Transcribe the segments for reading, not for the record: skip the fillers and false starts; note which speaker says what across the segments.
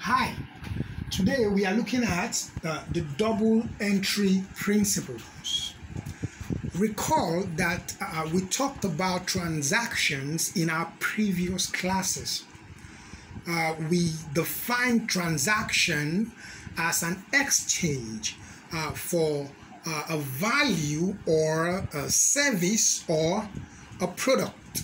Speaker 1: Hi, today we are looking at the double entry principles. Recall that we talked about transactions in our previous classes. We defined transaction as an exchange for a value or a service or a product.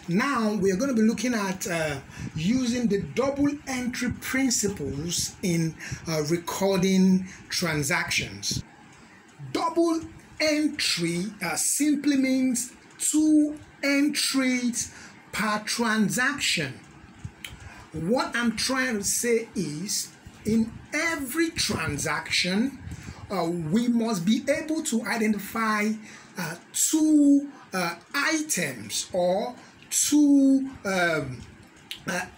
Speaker 1: Now we are going to be looking at using the double entry principles in recording transactions. Double entry simply means two entries per transaction. What I'm trying to say is, in every transaction, we must be able to identify two items or two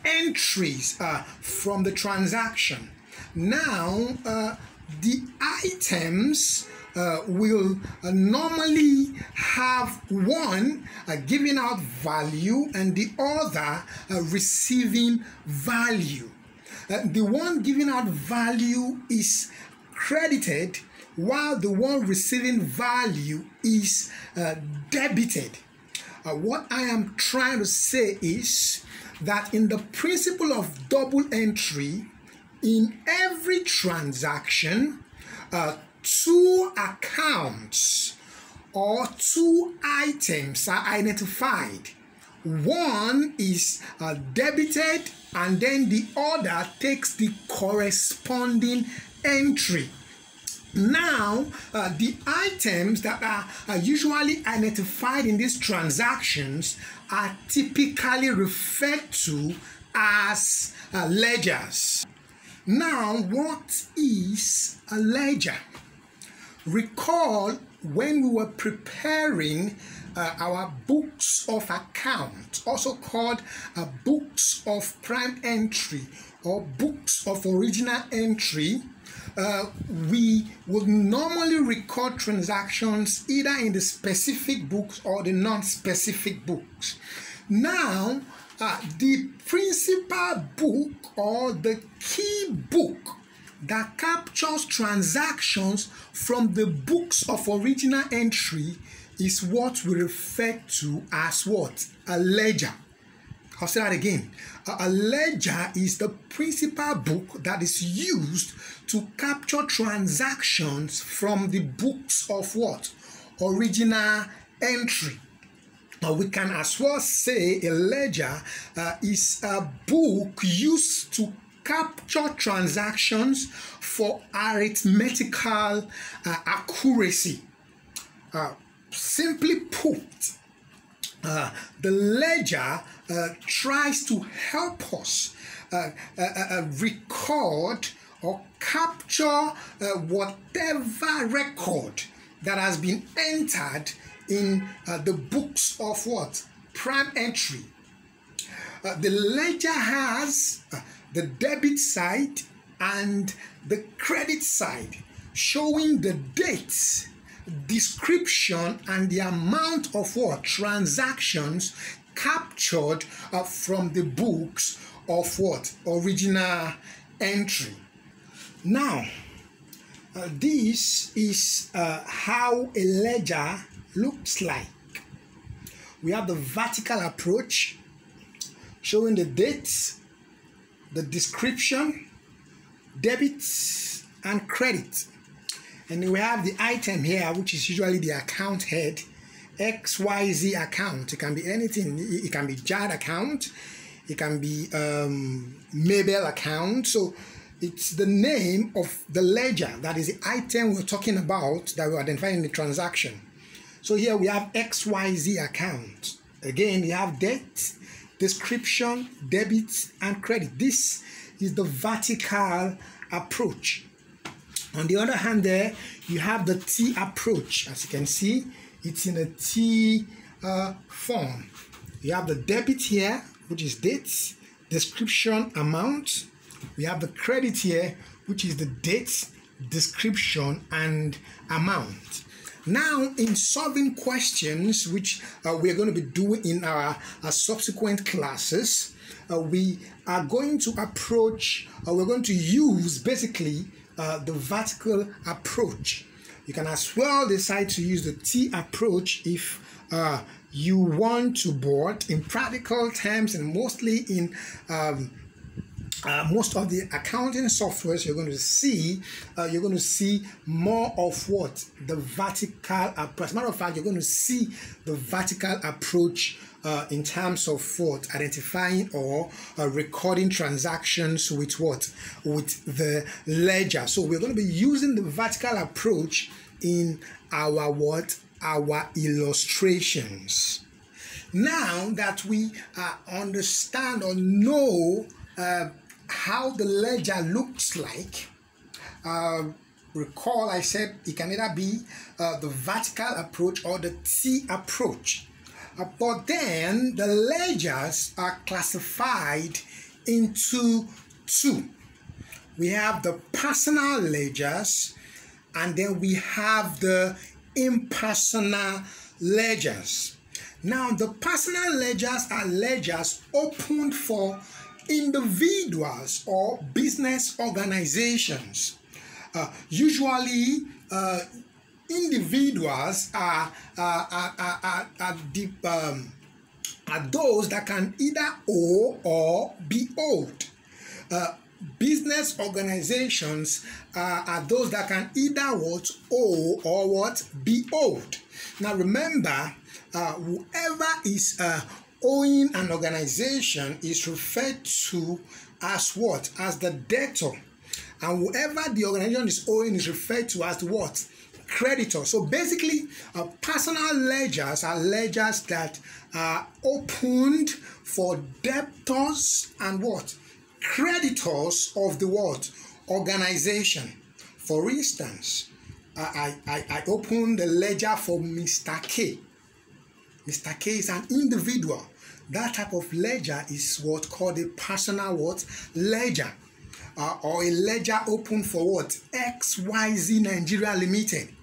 Speaker 1: entries from the transaction. Now, the items will normally have one giving out value and the other receiving value. The one giving out value is credited while the one receiving value is debited. What I am trying to say is that in the principle of double entry, in every transaction, two accounts or two items are identified. One is debited and then the other takes the corresponding entry. Now, the items that are usually identified in these transactions are typically referred to as ledgers. Now, what is a ledger? Recall when we were preparing our books of account, also called books of prime entry or books of original entry, we would normally record transactions either in the specific books or the non-specific books. Now, the principal book or the key book that captures transactions from the books of original entry is what we refer to as what? A ledger. I'll say that again. A ledger is the principal book that is used to capture transactions from the books of what? Original entry. We can as well say a ledger is a book used to capture transactions for arithmetical accuracy. Simply put, the ledger tries to help us record or capture whatever record that has been entered in the books of what? Prime entry. The ledger has the debit side and the credit side, showing the dates, description, and the amount of what? Transactions captured from the books of what? Original entry. Now, this is how a ledger looks like. We have the vertical approach showing the dates, the description, debits, and credit. And then we have the item here, which is usually the account head, XYZ account. It can be anything. It can be JAD account. It can be Mabel account. So it's the name of the ledger. That is the item we're talking about that we're identifying in the transaction. So here we have XYZ account. Again, you have date, description, debit, and credit. This is the vertical approach. On the other hand there, you have the T approach. As you can see, it's in a T form. You have the debit here, which is dates, description, amount. We have the credit here, which is the dates, description, and amount. Now, in solving questions, which we are going to be doing in our subsequent classes, we are going to approach, we're going to use basically the vertical approach. You can as well decide to use the T approach if you want to, but in practical terms and mostly in most of the accounting softwares you're going to see more of what the vertical approach. As a matter of fact, you're going to see the vertical approach in terms of what identifying or recording transactions with the ledger. So we're going to be using the vertical approach in our illustrations. Now that we understand or know how the ledger looks like, recall I said it can either be the vertical approach or the T approach. But then the ledgers are classified into two. We have the personal ledgers and then we have the impersonal ledgers. Now the personal ledgers are ledgers opened for individuals or business organizations. Usually individuals are those that can either owe or be owed. Business organizations are those that can either owe or be owed. Now remember, whoever is owing an organization is referred to as as the debtor, and whoever the organization is owing is referred to as the creditor. So basically, personal ledgers are ledgers that are opened for debtors and creditors of the organization. For instance, I opened the ledger for Mr. K. Mr. K is an individual. That type of ledger is called a personal ledger, or a ledger open for XYZ Nigeria Limited.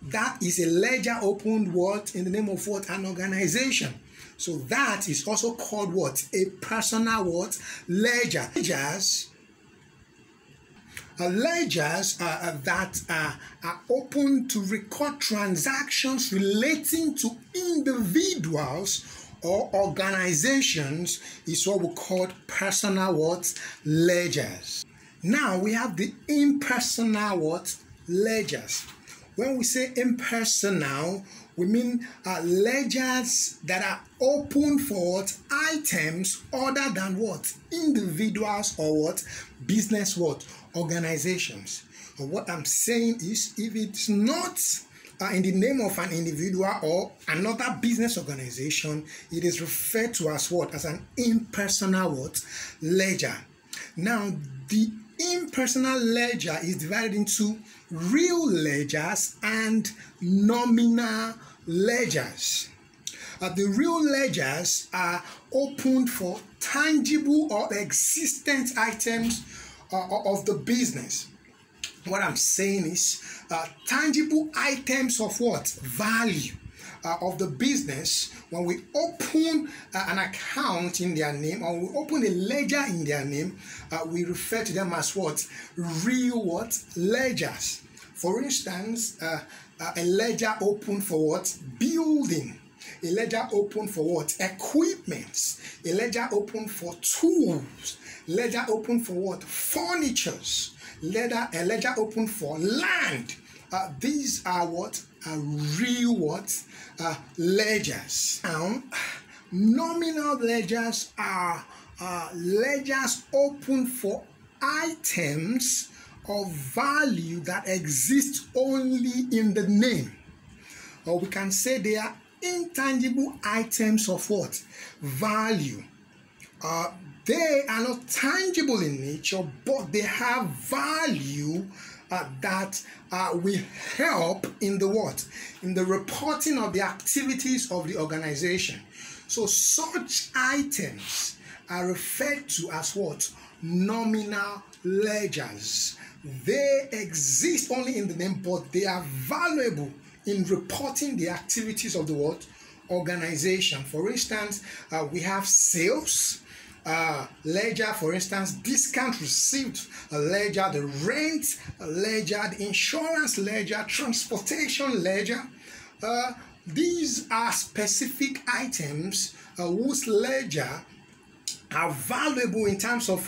Speaker 1: That is a ledger opened in the name of an organization. So that is also called a personal ledger. Ledgers that are open to record transactions relating to individuals or organizations is what we call personal ledgers. Now we have the impersonal ledgers. When we say impersonal, we mean ledgers that are open for items other than individuals or business organizations. And what I'm saying is, if it's not in the name of an individual or another business organization, it is referred to as as an impersonal ledger. Now the impersonal ledger is divided into real ledgers and nominal ledgers. The real ledgers are opened for tangible or existent items of the business. What I'm saying is tangible items of value of the business. When we open an account in their name, or we open a ledger in their name, we refer to them as real ledgers. For instance, a ledger open for building, a ledger open for equipment, a ledger open for tools, ledger open for furnitures, a ledger open for land. These are real ledgers. Now, nominal ledgers are ledgers open for items of value that exist only in the name, or we can say they are intangible items of value. They are not tangible in nature, but they have value that will help in the reporting of the activities of the organization. So such items are referred to as nominal ledgers. They exist only in the name, but they are valuable in reporting the activities of the organization. For instance, we have sales, ledger, for instance, discount received ledger, the rent ledger, the insurance ledger, transportation ledger. These are specific items whose ledger are valuable in terms of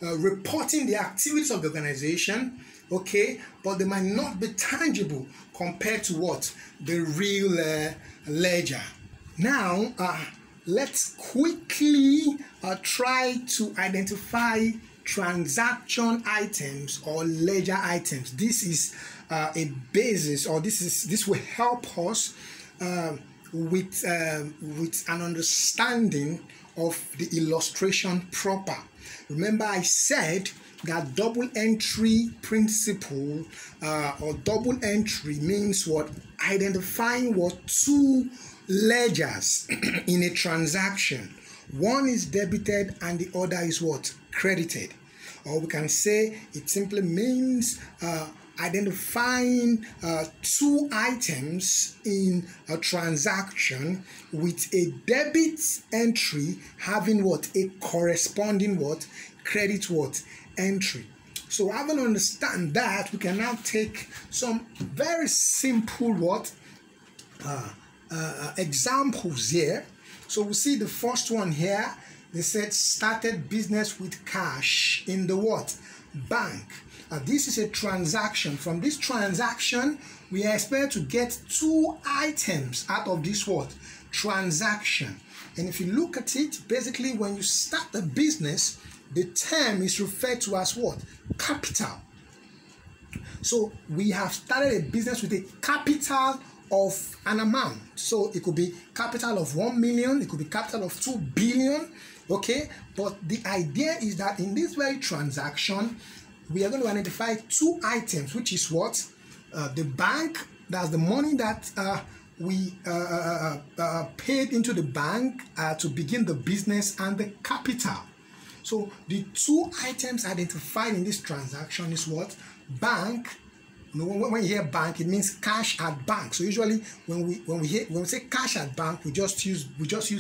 Speaker 1: reporting the activities of the organization, okay, but they might not be tangible compared to what? The real ledger. Now, let's quickly try to identify transaction items or ledger items. This is a basis, or this will help us with an understanding of the illustration proper. Remember, I said that double entry principle or double entry means what? Identifying what? Two ledgers in a transaction. One is debited and the other is what? Credited. Or we can say it simply means identifying two items in a transaction with a debit entry having what? A corresponding what? Credit what? Entry. So having understand that, we can now take some very simple what? Examples here. So we see the first one here. They said started business with cash in the what? Bank. This is a transaction. From this transaction, we are expected to get two items out of this what? Transaction. And if you look at it, basically when you start a business, the term is referred to as what? Capital. So we have started a business with a capital of an amount. So it could be capital of 1 million, it could be capital of 2 billion, okay? But the idea is that in this very transaction, we are going to identify two items, which is what? The bank, that's the money that we paid into the bank to begin the business, and the capital. So the two items identified in this transaction is what? Bank. When you hear bank, it means cash at bank. So usually when we say cash at bank, we just use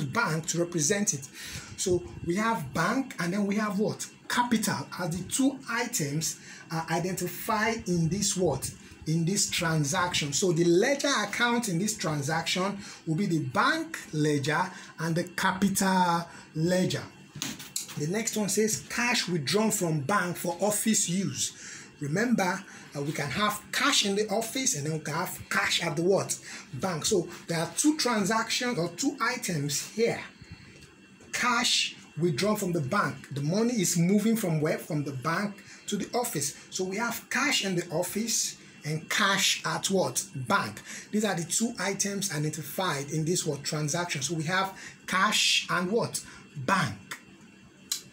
Speaker 1: bank to represent it. So we have bank, and then we have what? Capital, as the two items are identified in this what? In this transaction. So the ledger account in this transaction will be the bank ledger and the capital ledger. The next one says cash withdrawn from bank for office use. Remember, we can have cash in the office, and then we can have cash at the what? Bank. So there are two transactions or two items here. Cash withdrawn from the bank. The money is moving from where? From the bank to the office. So we have cash in the office and cash at what? Bank. These are the two items identified in this what? Transaction. So we have cash and what? Bank.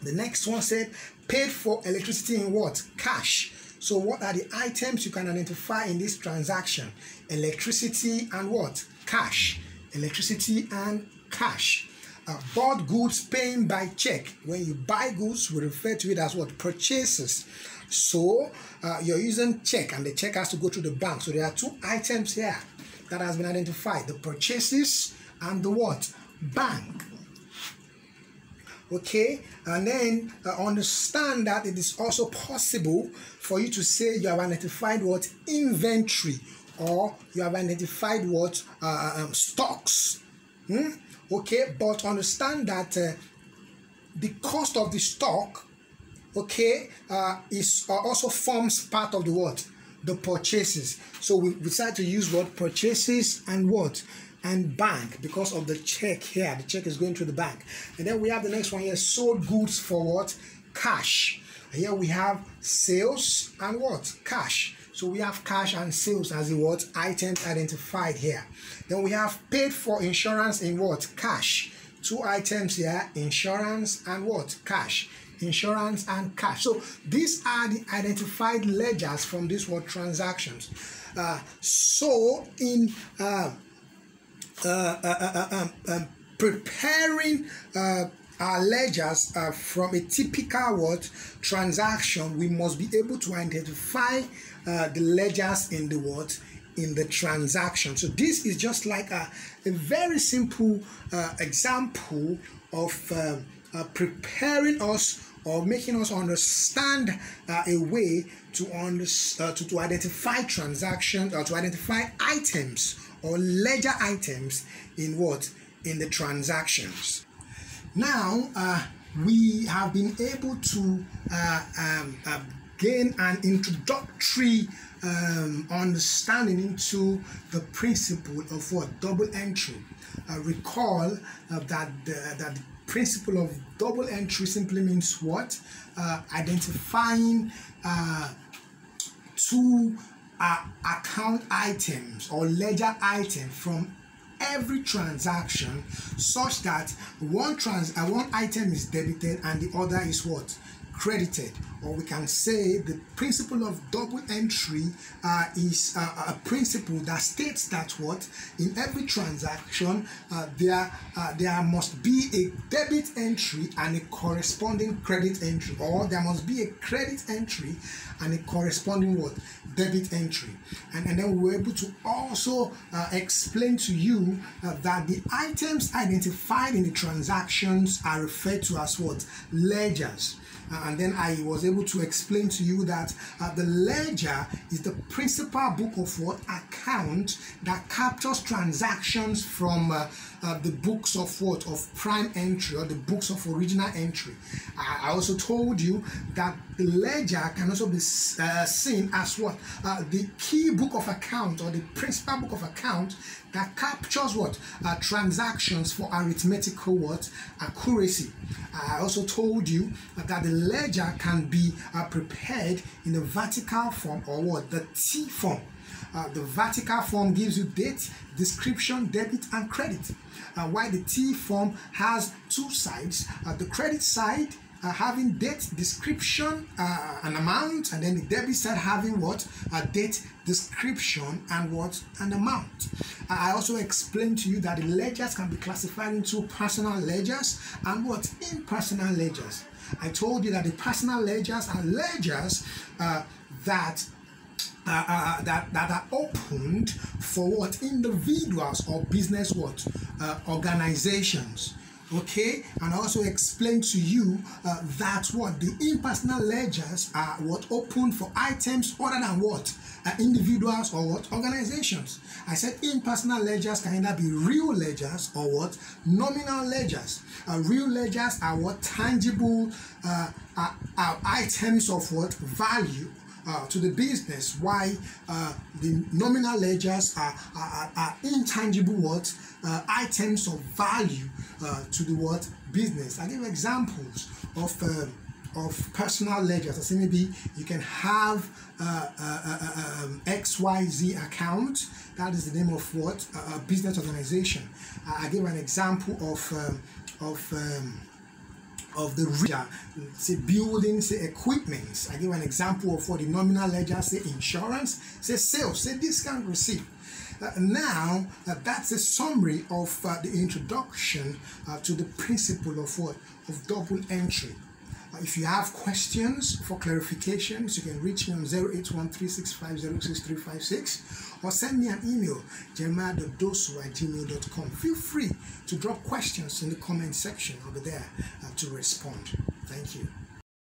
Speaker 1: The next one said paid for electricity in what? Cash. So what are the items you can identify in this transaction? Electricity and what? Cash. Electricity and cash. Bought goods paying by check. When you buy goods, we refer to it as what? Purchases. So you're using check, and the check has to go to the bank. So there are two items here that has been identified: the purchases and the what? Bank. Okay, and then understand that it is also possible for you to say you have identified what? Inventory, or you have identified what? Stocks. Okay, but understand that the cost of the stock, okay, is also forms part of the what? The purchases. So we decide to use what? Purchases and what? And bank, because of the check here. The check is going to the bank. And then we have the next one here, sold goods for what? Cash. Here we have sales and what? Cash. So we have cash and sales as the what? Items identified here. Then we have paid for insurance in what? Cash. Two items here, insurance and what? Cash. Insurance and cash. So these are the identified ledgers from these what? Transactions. So in preparing our ledgers from a typical what? Transaction, we must be able to identify the ledgers in the what? In the transaction. So this is just like a very simple example of preparing us or making us understand a way to identify transactions, or to identify items or ledger items in the transactions. Now we have been able to gain an introductory understanding into the principle of double entry. Recall that the principle of double entry simply means identifying two account items or ledger items from every transaction, such that one item is debited and the other is credited. Or we can say the principle of double entry is a principle that states that in every transaction there must be a debit entry and a corresponding credit entry, or there must be a credit entry and a corresponding debit entry. And then we were able to also explain to you that the items identified in the transactions are referred to as ledgers. And then I was able to explain to you that the ledger is the principal book of account that captures transactions from the books of prime entry, or the books of original entry. I also told you that the ledger can also be seen as the key book of account, or the principal book of account that captures transactions for arithmetical accuracy. I also told you that the ledger can be prepared in the vertical form, or the T form. The vertical form gives you date, description, debit, and credit. While the T form has two sides. The credit side having date, description, and amount, and then the debit side having date, description, and amount. I also explained to you that the ledgers can be classified into personal ledgers and impersonal ledgers. I told you that the personal ledgers are ledgers that are opened for individuals or business organizations. Okay, and I also explained to you that the impersonal ledgers are open for items other than individuals or organizations. I said impersonal ledgers can either be real ledgers or nominal ledgers. Real ledgers are tangible items of value to the business, while the nominal ledgers are intangible items of value to the business. I give examples of personal ledgers. I say maybe you can have XYZ account. That is the name of a business organization. I give an example of the ledger, say building, say equipment. I give an example of the nominal ledger, say insurance, say sales, say discount receipt. Now that's a summary of the introduction to the principle of double entry. If you have questions for clarifications, you can reach me on 081365063356 or send me an email, jeremiah.dosu@gmail.com. Feel free to drop questions in the comment section. I'll be there to respond. Thank you.